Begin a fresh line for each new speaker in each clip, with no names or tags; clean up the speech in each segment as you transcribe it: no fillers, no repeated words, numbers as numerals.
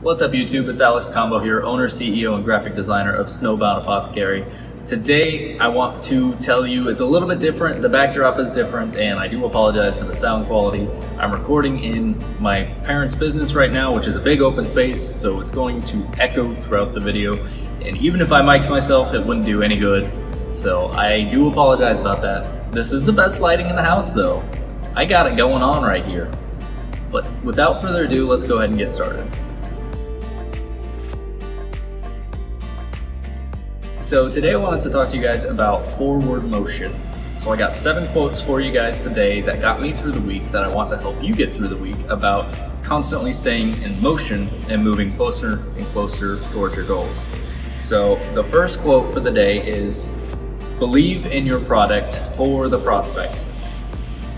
What's up YouTube, it's Alex Combow here, owner, CEO, and graphic designer of Snowbound Apothecary. Today I want to tell you it's a little bit different, the backdrop is different, and I do apologize for the sound quality. I'm recording in my parents' business right now, which is a big open space, so it's going to echo throughout the video. And even if I mic'd myself, it wouldn't do any good. So I do apologize about that. This is the best lighting in the house though. I got it going on right here. But without further ado, let's go ahead and get started. So today I wanted to talk to you guys about forward motion. So I got 7 quotes for you guys today that got me through the week that I want to help you get through the week about constantly staying in motion and moving closer and closer towards your goals. So the first quote for the day is, believe in your product for the prospect.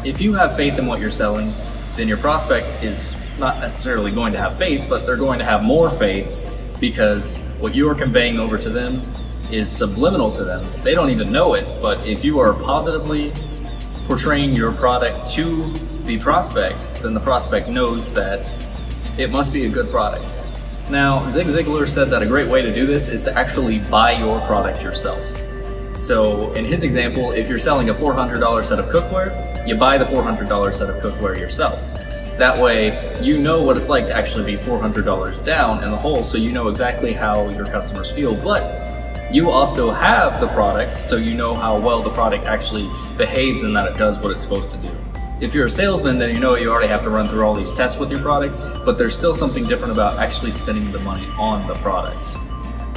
If you have faith in what you're selling, then your prospect is not necessarily going to have faith, but they're going to have more faith because what you are conveying over to them is subliminal to them. They don't even know it, but if you are positively portraying your product to the prospect, then the prospect knows that it must be a good product. Now, Zig Ziglar said that a great way to do this is to actually buy your product yourself. So in his example, if you're selling a $400 set of cookware, you buy the $400 set of cookware yourself. That way, you know what it's like to actually be $400 down in the hole, so you know exactly how your customers feel, but you also have the product, so you know how well the product actually behaves and that it does what it's supposed to do. If you're a salesman, then you know you already have to run through all these tests with your product, but there's still something different about actually spending the money on the product.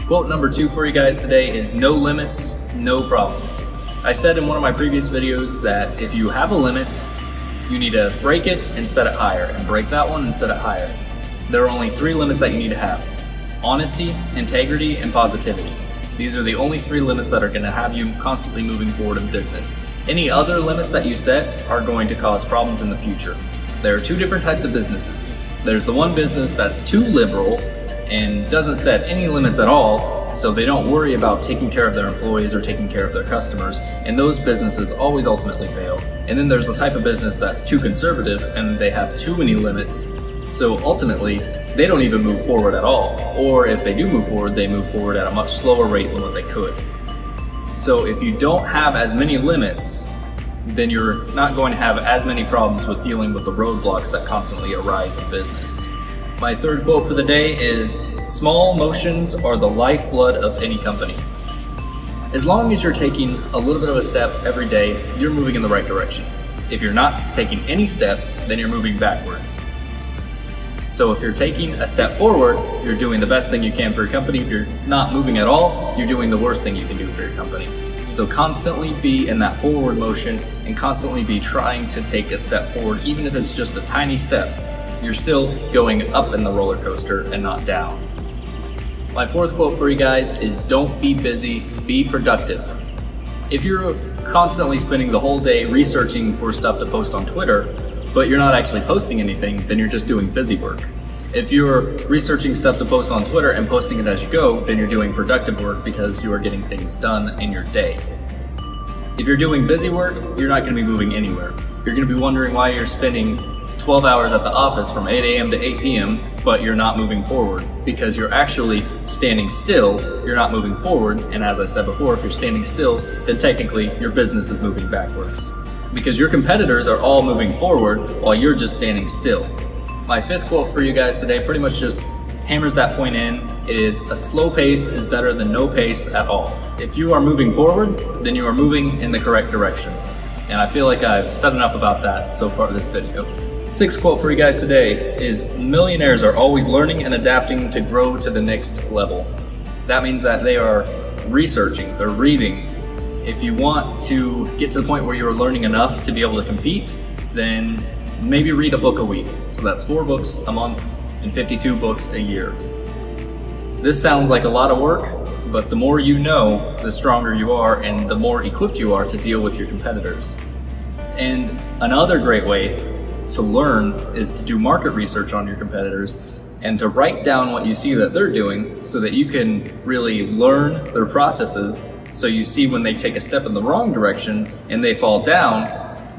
Quote number 2 for you guys today is no limits, no problems. I said in one of my previous videos that if you have a limit, you need to break it and set it higher, and break that one and set it higher. There are only 3 limits that you need to have: honesty, integrity, and positivity. These are the only 3 limits that are going to have you constantly moving forward in business. Any other limits that you set are going to cause problems in the future. There are 2 different types of businesses. There's the one business that's too liberal and doesn't set any limits at all, so they don't worry about taking care of their employees or taking care of their customers, and those businesses always ultimately fail. And then there's the type of business that's too conservative and they have too many limits, so ultimately they don't even move forward at all. Or if they do move forward, they move forward at a much slower rate than what they could. So if you don't have as many limits, then you're not going to have as many problems with dealing with the roadblocks that constantly arise in business. My third quote for the day is, small motions are the lifeblood of any company. As long as you're taking a little bit of a step every day, you're moving in the right direction. If you're not taking any steps, then you're moving backwards. So if you're taking a step forward, you're doing the best thing you can for your company. If you're not moving at all, you're doing the worst thing you can do for your company. So constantly be in that forward motion and constantly be trying to take a step forward, even if it's just a tiny step. You're still going up in the roller coaster and not down. My fourth quote for you guys is, don't be busy, be productive. If you're constantly spending the whole day researching for stuff to post on Twitter, but you're not actually posting anything, then you're just doing busy work. If you're researching stuff to post on Twitter and posting it as you go, then you're doing productive work because you are getting things done in your day. If you're doing busy work, you're not going to be moving anywhere. You're going to be wondering why you're spending 12 hours at the office from 8 a.m. to 8 p.m., but you're not moving forward because you're actually standing still, you're not moving forward, and as I said before, if you're standing still, then technically your business is moving backwards. Because your competitors are all moving forward while you're just standing still. My fifth quote for you guys today pretty much just hammers that point in. It is, a slow pace is better than no pace at all. If you are moving forward, then you are moving in the correct direction. And I feel like I've said enough about that so far in this video. Sixth quote for you guys today is, millionaires are always learning and adapting to grow to the next level. That means that they are researching, they're reading. If you want to get to the point where you're learning enough to be able to compete, then maybe read a book a week. So that's 4 books a month and 52 books a year. This sounds like a lot of work, but the more you know, the stronger you are and the more equipped you are to deal with your competitors. And another great way to learn is to do market research on your competitors and to write down what you see that they're doing so that you can really learn their processes. So you see when they take a step in the wrong direction and they fall down,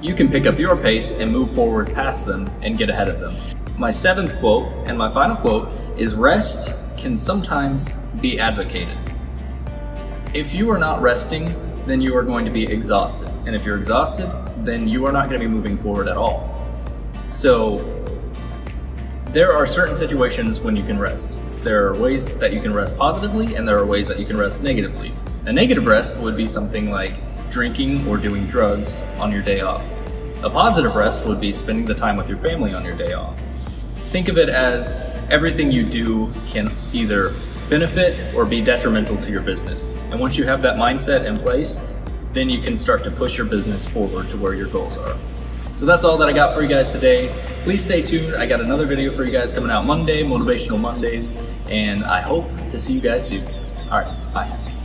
you can pick up your pace and move forward past them and get ahead of them. My 7th quote and my final quote is rest can sometimes be advocated. If you are not resting, then you are going to be exhausted. And if you're exhausted, then you are not going to be moving forward at all. So there are certain situations when you can rest. There are ways that you can rest positively, and there are ways that you can rest negatively. A negative rest would be something like drinking or doing drugs on your day off. A positive rest would be spending the time with your family on your day off. Think of it as everything you do can either benefit or be detrimental to your business. And once you have that mindset in place, then you can start to push your business forward to where your goals are. So that's all that I got for you guys today. Please stay tuned. I got another video for you guys coming out Monday, Motivational Mondays, and I hope to see you guys soon. All right, bye.